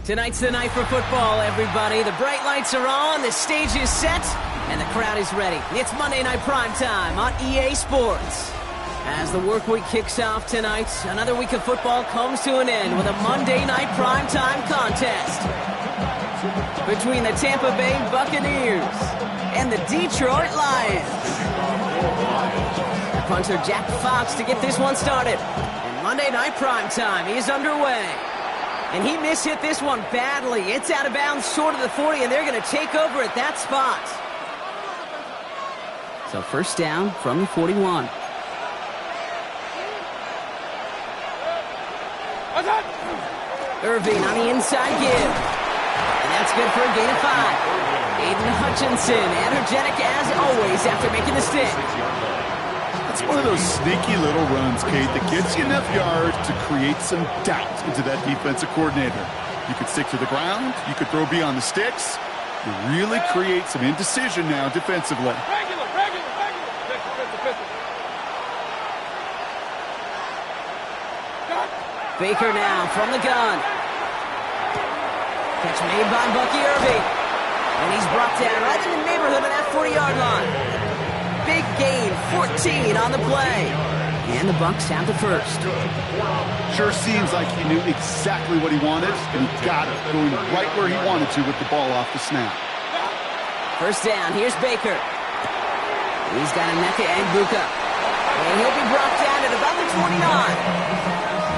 Tonight's the night for football, everybody. The bright lights are on, the stage is set, and the crowd is ready. It's Monday Night Primetime on EA Sports. As the work week kicks off tonight, another week of football comes to an end with a Monday Night Primetime contest between the Tampa Bay Buccaneers and the Detroit Lions. Punter Jack Fox to get this one started. And Monday Night Primetime is underway. And he mishit this one badly. It's out of bounds short of the 40, and they're going to take over at that spot. So first down from the 41. Irving on the inside give. And that's good for a gain of 5. Aiden Hutchinson, energetic as always after making the stick. It's one of those sneaky little runs, Kate, that gets you enough yards to create some doubt into that defensive coordinator. You could stick to the ground. You could throw beyond the sticks. You really create some indecision now defensively. Baker now from the gun. Catch made by Bucky Irving. And he's brought down right in the neighborhood of that 40-yard line. Big gain, 14 on the play. And the Bucs have the first. Sure seems like he knew exactly what he wanted, and he got it, going right where he wanted to with the ball off the snap. First down, here's Baker. He's got Emeka Egbuka. And he'll be brought down at about the 29.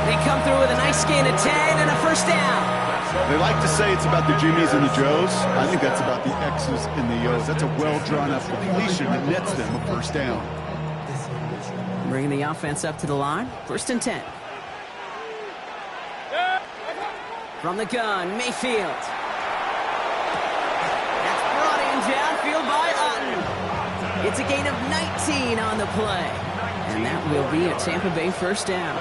They come through with a nice gain of 10 and a first down. They like to say it's about the Jimmies and the Joes. I think that's about the X's and the O's. That's a well-drawn-up completion that nets them a first down. Bringing the offense up to the line. First and 10. From the gun, Mayfield. That's brought in downfield by Otten. It's a gain of 19 on the play. And that will be a Tampa Bay first down.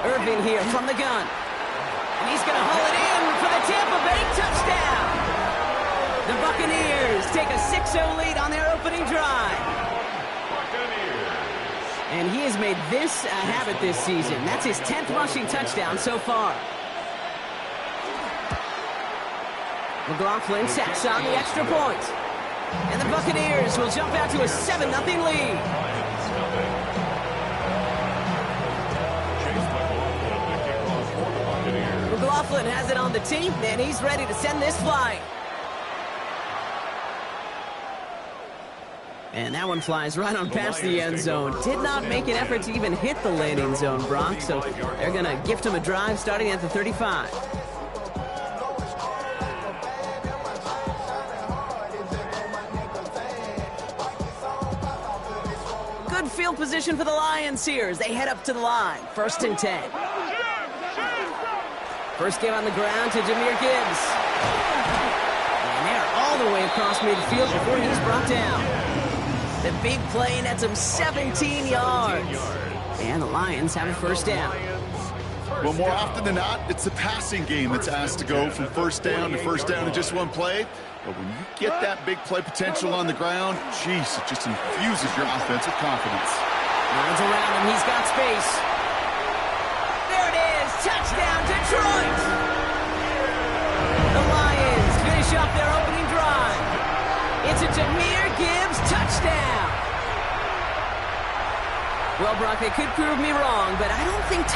Irving here from the gun. And he's going to haul it in for the Tampa Bay touchdown. The Buccaneers take a 6-0 lead on their opening drive. And he has made this a habit this season. That's his 10th rushing touchdown so far. McLaughlin sacks on the extra point. And the Buccaneers will jump out to a 7-0 lead. McLaughlin has it on the tee, and he's ready to send this flying. And that one flies right on past the end zone. Did not make an effort to even hit the landing zone, Brock, so they're going to gift him a drive starting at the 35. Good field position for the Lions here as they head up to the line. First and 10. First game on the ground to Jahmyr Gibbs. And they're all the way across midfield before he's brought down. The big play nets him 17 yards. And the Lions have a first down. Well, more often than not, it's the passing game that's asked to go from first down in just one play. But when you get that big play potential on the ground, geez, it just infuses your offense with confidence. Runs around him, he's got space. There it is, touchdown Detroit! The Lions finish off their opening drive. It's a Jahmyr Gibbs touchdown. Well, Brock, they could prove me wrong, but I don't think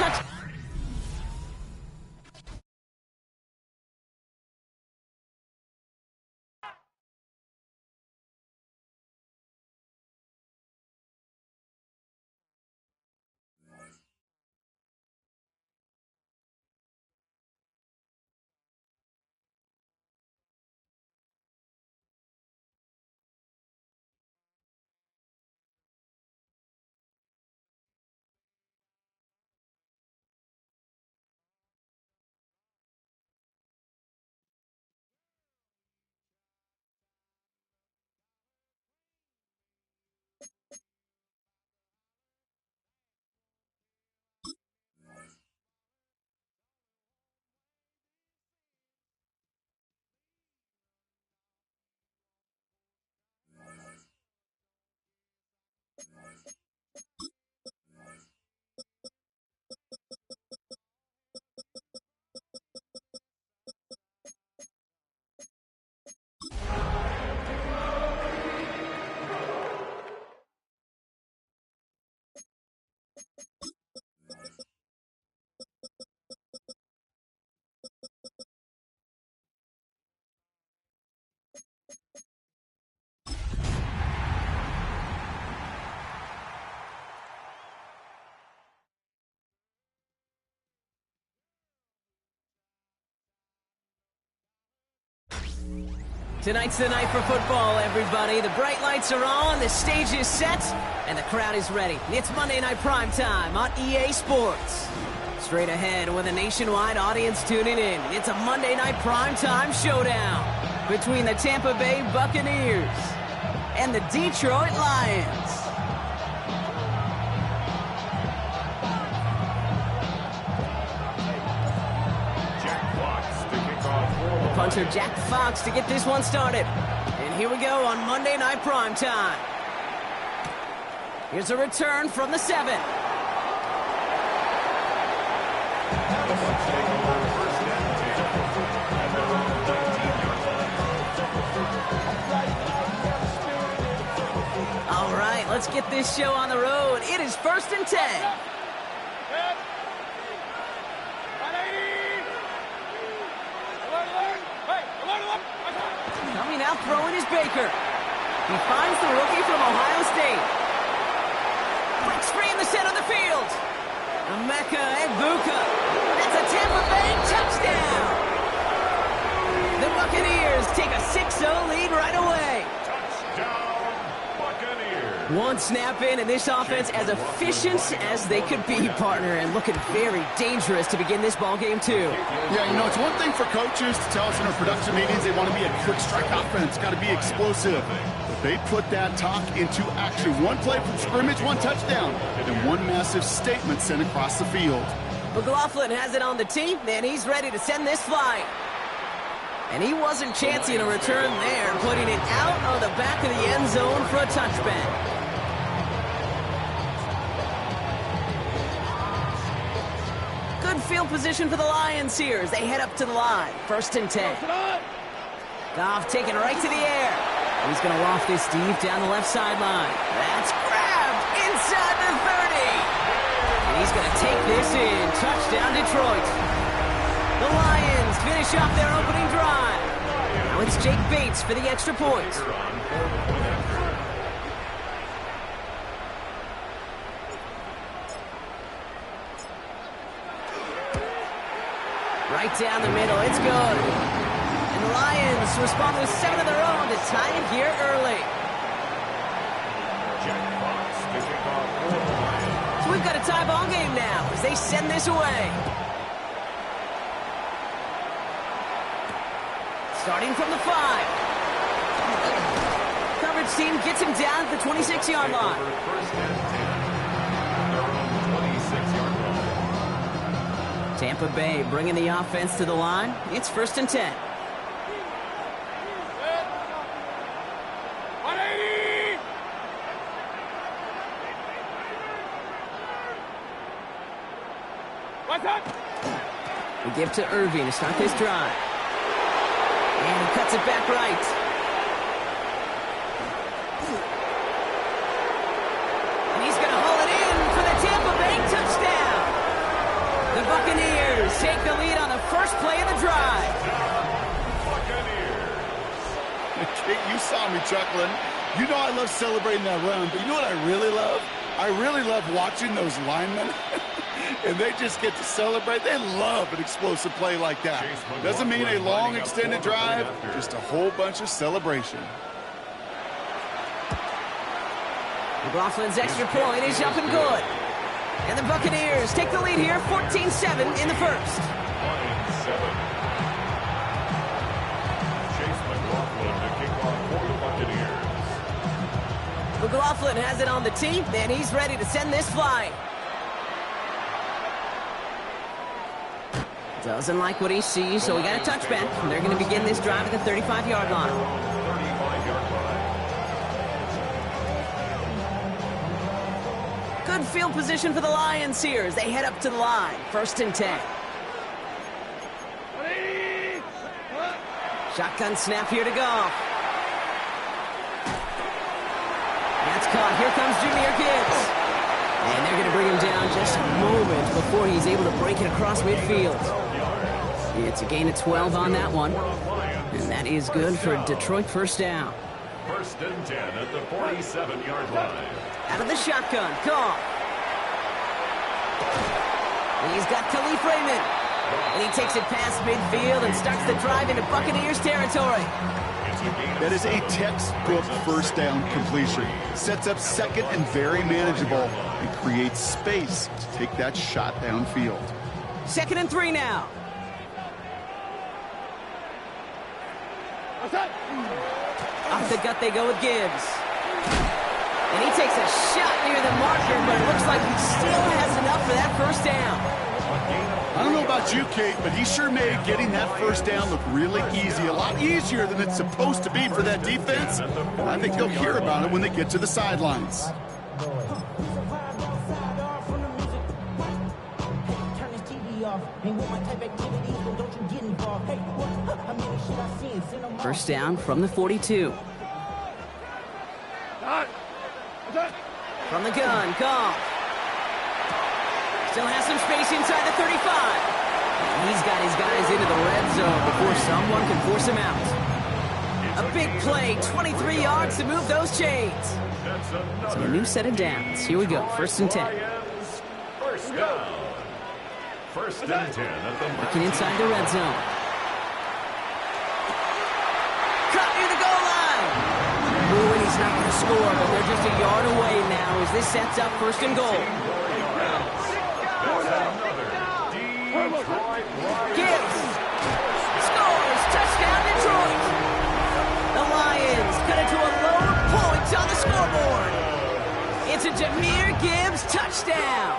Tonight's the night for football, everybody. The bright lights are on, the stage is set, and the crowd is ready. It's Monday Night Prime Time on EA Sports. Straight ahead with a nationwide audience tuning in. It's a Monday Night Prime Time showdown between the Tampa Bay Buccaneers and the Detroit Lions. Punter Jack Fox to get this one started. And here we go on Monday Night Prime Time. Here's a return from the 7. All right, let's get this show on the road. It is 1st and 10. Coming out throwing is Baker. He finds the rookie from Ohio State. Breaks free in the center of the field. Emeka Egbuka. That's a Tampa Bay touchdown. The Buccaneers take a 6-0 lead right away. Touchdown, Buccaneers. One snap in, and this offense as efficient as they could be, partner, and looking very dangerous to begin this ball game too. Yeah, you know, it's one thing for coaches to tell us in our production meetings they want to be a quick strike offense, got to be explosive. But they put that talk into action. One play from scrimmage, one touchdown, and one massive statement sent across the field. McLaughlin has it on the tee, and he's ready to send this flying. And he wasn't chancing a return there, putting it out of the back of the end zone for a touchback. Good field position for the Lions here as they head up to the line. 1st and 10. Goff taking right to the air. He's going to loft this deep down the left sideline. That's grabbed inside the 30. And he's going to take this in. Touchdown, Detroit. The Lions finish off their opening drive. Now it's Jake Bates for the extra point. Right down the middle, it's good. And the Lions respond with 7 of their own to tie it here early. So we've got a tie ball game now as they send this away. Starting from the 5. Coverage team gets him down at the 26-yard line. Tampa Bay bringing the offense to the line. It's 1st and 10. We give to Irving to start this drive. And he cuts it back right. And he's going to haul it in for the Tampa Bay touchdown. The Buccaneers take the lead on the first play of the drive. Kate, you saw me chuckling. You know I love celebrating that run, but you know what I really love? I really love watching those linemen. And they just get to celebrate. They love an explosive play like that. Doesn't mean a long extended drive, just a whole bunch of celebration. McLaughlin's extra point is up and good. And the Buccaneers take the lead here, 14-7 in the first. McLaughlin has it on the tee, and he's ready to send this flying. Doesn't like what he sees, so we got a touchback. And they're going to begin this drive at the 35-yard line. Good field position for the Lions here as they head up to the line. 1st and 10. Shotgun snap here to Goff. That's caught. Here comes Jahmyr Gibbs. And they're going to bring him down just a moment before he's able to break it across midfield. It's a gain of 12 on that one. And that is good for Detroit first down. First and 10 at the 47-yard line. Out of the shotgun, Goff. And he's got Khalif Raymond. And he takes it past midfield and starts the drive into Buccaneers territory. That is a textbook first down completion. Sets up second and very manageable and creates space to take that shot downfield. 2nd and 3 now. Off the gut they go with Gibbs. And he takes a shot near the marker, but it looks like he still has enough for that first down. I don't know about you, Kate, but he sure made getting that first down look really easy. A lot easier than it's supposed to be for that defense. And I think they'll hear about it when they get to the sidelines. First down from the 42. From the gun, Goff. Still has some space inside the 35. And he's got his guys into the red zone before someone can force him out. A big play, 23 yards to move those chains. So a new set of downs. Here we go, 1st and 10. First down. First and 10 at the Working inside the red zone. Cut near the goal line. Ooh, and he's not going to score, but they're just a yard away now as this sets up 1st and goal. Gibbs scores, touchdown Detroit. The Lions cut it to a lone point on the scoreboard. It's a Jahmyr Gibbs touchdown.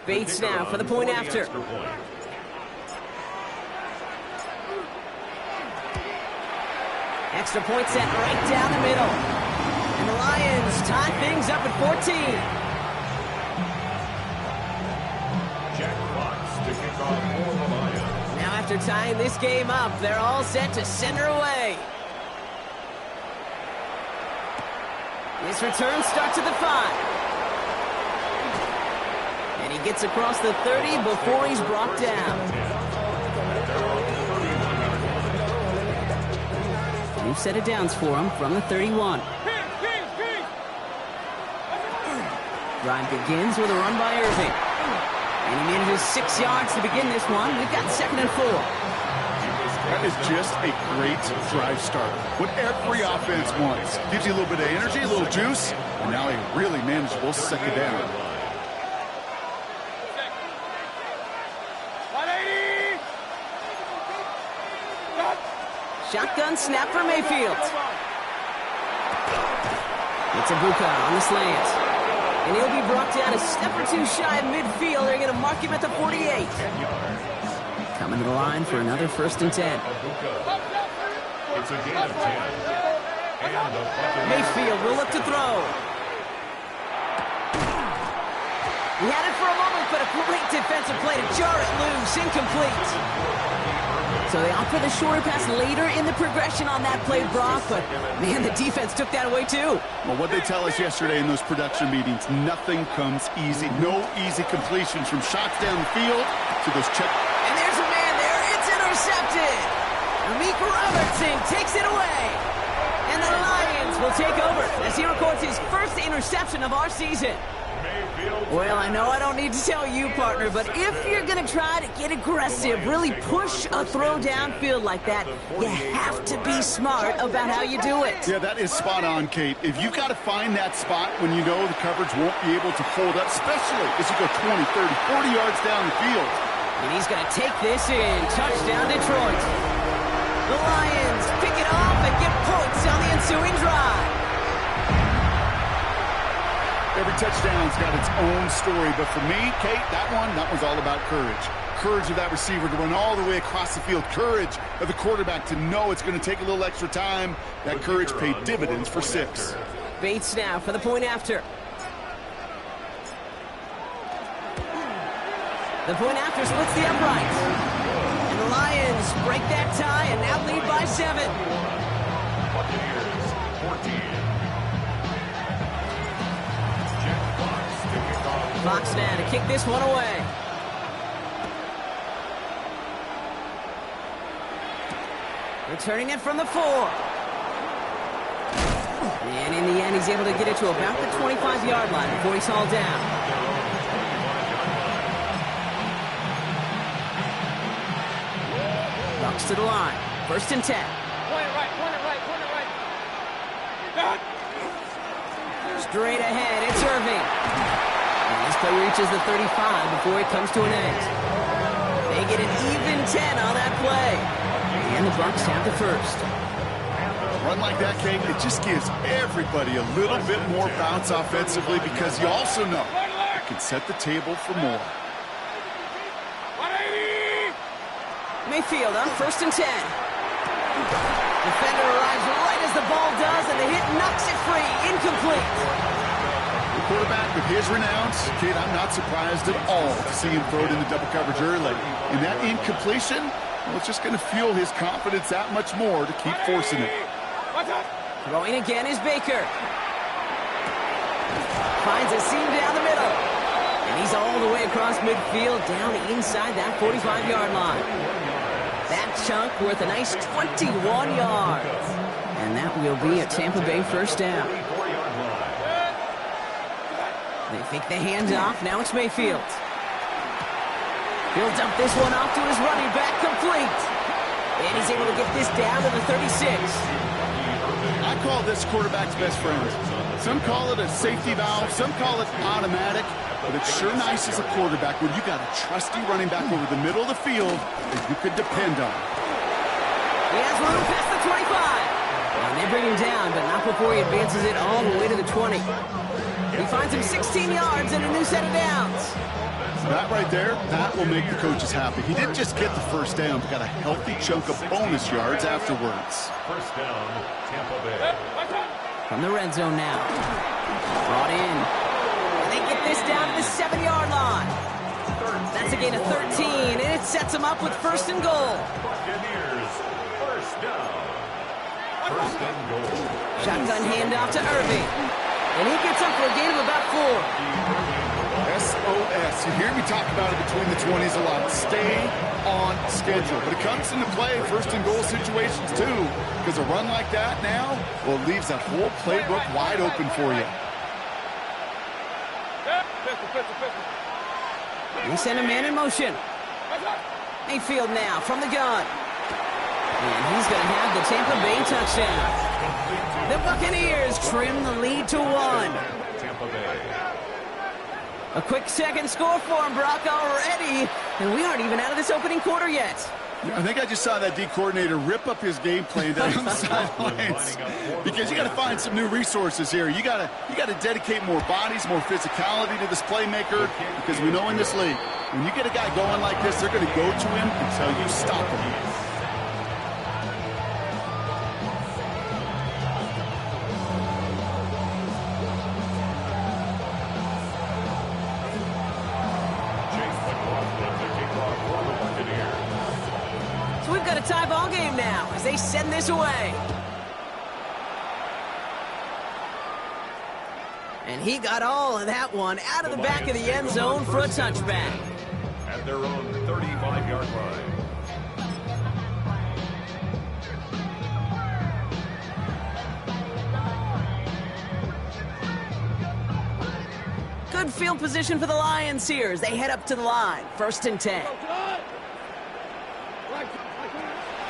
Bates now for the point after. Extra point set right down the middle. And the Lions tie things up at 14. Jack Fox to kick off for the Lions. Now after tying this game up, they're all set to send her away. This return starts at the 5. And he gets across the 30 before he's brought down. New set of downs for him from the 31. Drive begins with a run by Irving. And he manages 6 yards to begin this one. We've got 2nd and 4. That is just a great drive start. What every offense wants. Gives you a little bit of energy, a little juice, and now a really manageable 2nd down. Shotgun snap for Mayfield. It's Ibuka on the slant. And he'll be brought down a step or two shy of midfield. They're going to mark him at the 48. Coming to the line for another 1st and 10. It's a gain of 10. Mayfield will look to throw. He had it for a moment, but a great defensive play to jar it loose. Incomplete. So they opt for the shorter pass later in the progression on that play, Brock, but man, the defense took that away too. Well, what they tell us yesterday in those production meetings, nothing comes easy. No easy completions from shots down the field to those check. And there's a man there. It's intercepted. Amik Robertson takes it away. And the Lions will take over as he records his first interception of our season. Well, I know I don't need to tell you, partner, but if you're going to try to get aggressive, really push a throw downfield like that, you have to be smart about how you do it. Yeah, that is spot on, Kate. If you've got to find that spot when you know the coverage won't be able to hold up, especially as you go 20, 30, 40 yards down the field. And he's going to take this in. Touchdown, Detroit. The Lions pick it off and get points on the ensuing drive. Every touchdown's got its own story, but for me, Kate, that one's all about courage. Courage of that receiver to run all the way across the field. Courage of the quarterback to know it's going to take a little extra time. That courage paid dividends for 6. Bates now for the point after. The point after splits the uprights. And the Lions break that tie and now lead by 7. Buccaneers 14. Jack Fox to kick off. Fox now to kick this one away. Returning it from the 4. And in the end, he's able to get it to about the 25-yard line before he's hauled down. Bucks to the line. 1st and 10. Point it right. Straight ahead, it's Irving. And this play reaches the 35 before it comes to an end. They get an even 10 on that play. And the Bucks have the 1st. Run like that, Kate, it just gives everybody a little bit more bounce offensively because you also know it can set the table for more. Mayfield on 1st and 10. Defender arrives right as the ball does, and the hit knocks it free. Incomplete. The quarterback with his renowns, Kate, I'm not surprised at all to see him throw it into double coverage early. And that incompletion, well, it's just going to fuel his confidence that much more to keep forcing it. Throwing again is Baker. Finds a seam down the middle. And he's all the way across midfield, down inside that 45-yard line. That chunk worth a nice 21 yards. And that will be a Tampa Bay 1st down. They fake the handoff. Now it's Mayfield. He'll dump this one off to his running back, complete. And he's able to get this down to the 36. I call this quarterback's best friend. Some call it a safety valve, some call it automatic, but it's sure nice as a quarterback when you got a trusty running back over the middle of the field that you could depend on. He has room past the 25. And they bring him down, but not before he advances it all the way to the 20. He finds him 16 yards and a new set of downs. That right there, that will make the coaches happy. He didn't just get the 1st down, but got a healthy chunk of bonus yards afterwards. 1st down, Tampa Bay. From the red zone now. Brought in. And they get this down to the 7-yard line. That's a gain of 13, and it sets them up with 1st and goal. Buccaneers 1st down. 1st and goal. Shotgun handoff to Irving. And he gets up for a gain of about 4. SOS. You hear me talk about it between the 20s a lot. Stay on schedule. But it comes into play 1st and goal situations too. Because a run like that now, well, it leaves that whole playbook wide open for you. They send a man in motion. Mayfield now from the gun. And he's going to have the Tampa Bay touchdown. The Buccaneers trim the lead to 1. Tampa Bay. A quick second score for him, Brock, already. And we aren't even out of this opening quarter yet. I think I just saw that D coordinator rip up his game plan down on the sidelines, because you got to find some new resources here. You got to dedicate more bodies, more physicality to this playmaker, because we know in this league, when you get a guy going like this, they're going to go to him until you stop him. Tie ball game now as they send this away. And he got all of that one out of the back of the end zone for a touchback. At their own 35-yard line. Good field position for the Lions here as they head up to the line. 1st and 10.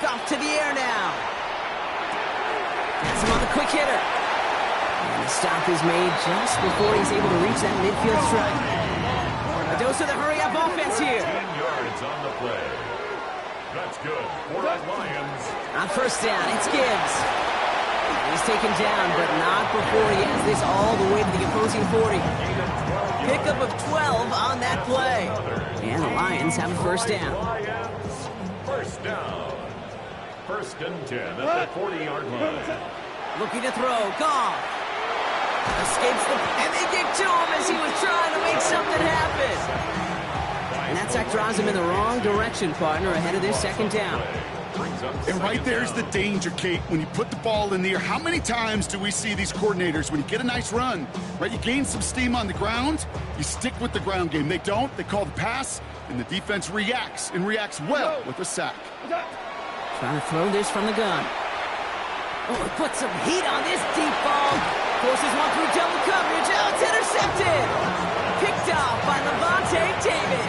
Off to the air now. That's him on the quick hitter. And the stop is made just before he's able to reach that midfield strike. A dose of the hurry-up offense here. 10 yards on the play. That's good for the Lions. On 1st down, it's Gibbs. He's taken down, but not before he has this all the way to the opposing 40. Pickup of 12 on that play. And the Lions have a 1st down. Lions, 1st down. 1st and 10 at the 40-yard line. Looking to throw. Goff. Escapes the... And they get to him as he was trying to make something happen. And that sack drives him in the wrong direction, partner, ahead of their second down. And right there's the danger, Kate. When you put the ball in the air, how many times do we see these coordinators, when you get a nice run, right, you gain some steam on the ground, you stick with the ground game. They don't. They call the pass, and the defense reacts, and reacts well with a sack. Trying to throw this from the gun. Oh, put some heat on this deep ball. Forces one through double coverage. Oh, it's intercepted. Picked off by Levante David.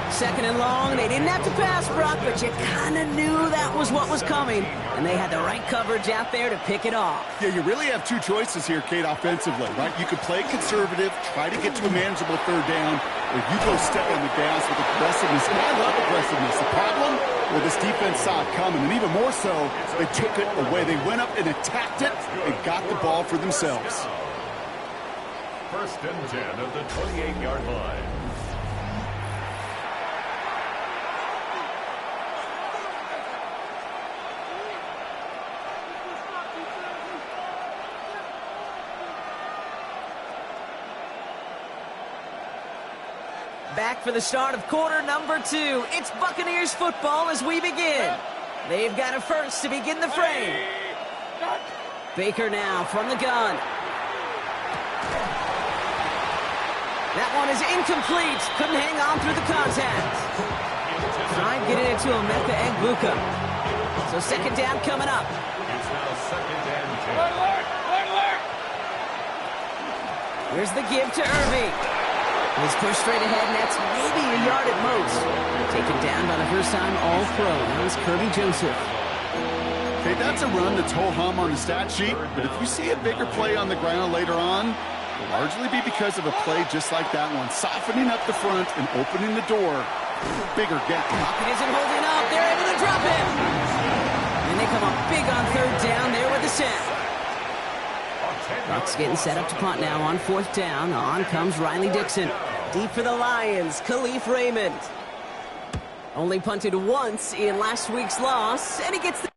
Second and long. They didn't have to pass, Brock, but you kind of knew that was what was coming. And they had the right coverage out there to pick it off. Yeah, you really have two choices here, Kate, offensively, right? You could play conservative, try to get to a manageable third down, or you go step on the gas with aggressiveness. And I love aggressiveness. The problem, well, this defense saw it coming, and even more so, they took it away. They went up and attacked it and got the ball for themselves. First and 10 at the 28-yard line. Back for the start of quarter number 2. It's Buccaneers football as we begin. They've got a first to begin the frame. Baker now from the gun. That one is incomplete. Couldn't hang on through the contact. Trying to get it into Emeka Egbuka. So second down coming up. It's now second and 10. Here's the give to Irving. He's pushed straight ahead, and that's maybe a yard at most. Taken down by the first-time All-Pro. That was Kirby Joseph. Okay, that's a run that's ho-hum on the stat sheet, but if you see a bigger play on the ground later on, it'll largely be because of a play just like that one, softening up the front and opening the door. Bigger gap. Pocket isn't holding up. They're able to drop him. And they come up big on third down there with the sack. Bucks getting set up to punt now on fourth down. On comes Riley Dixon. Deep for the Lions, Khalif Raymond. Only punted once in last week's loss, and he gets the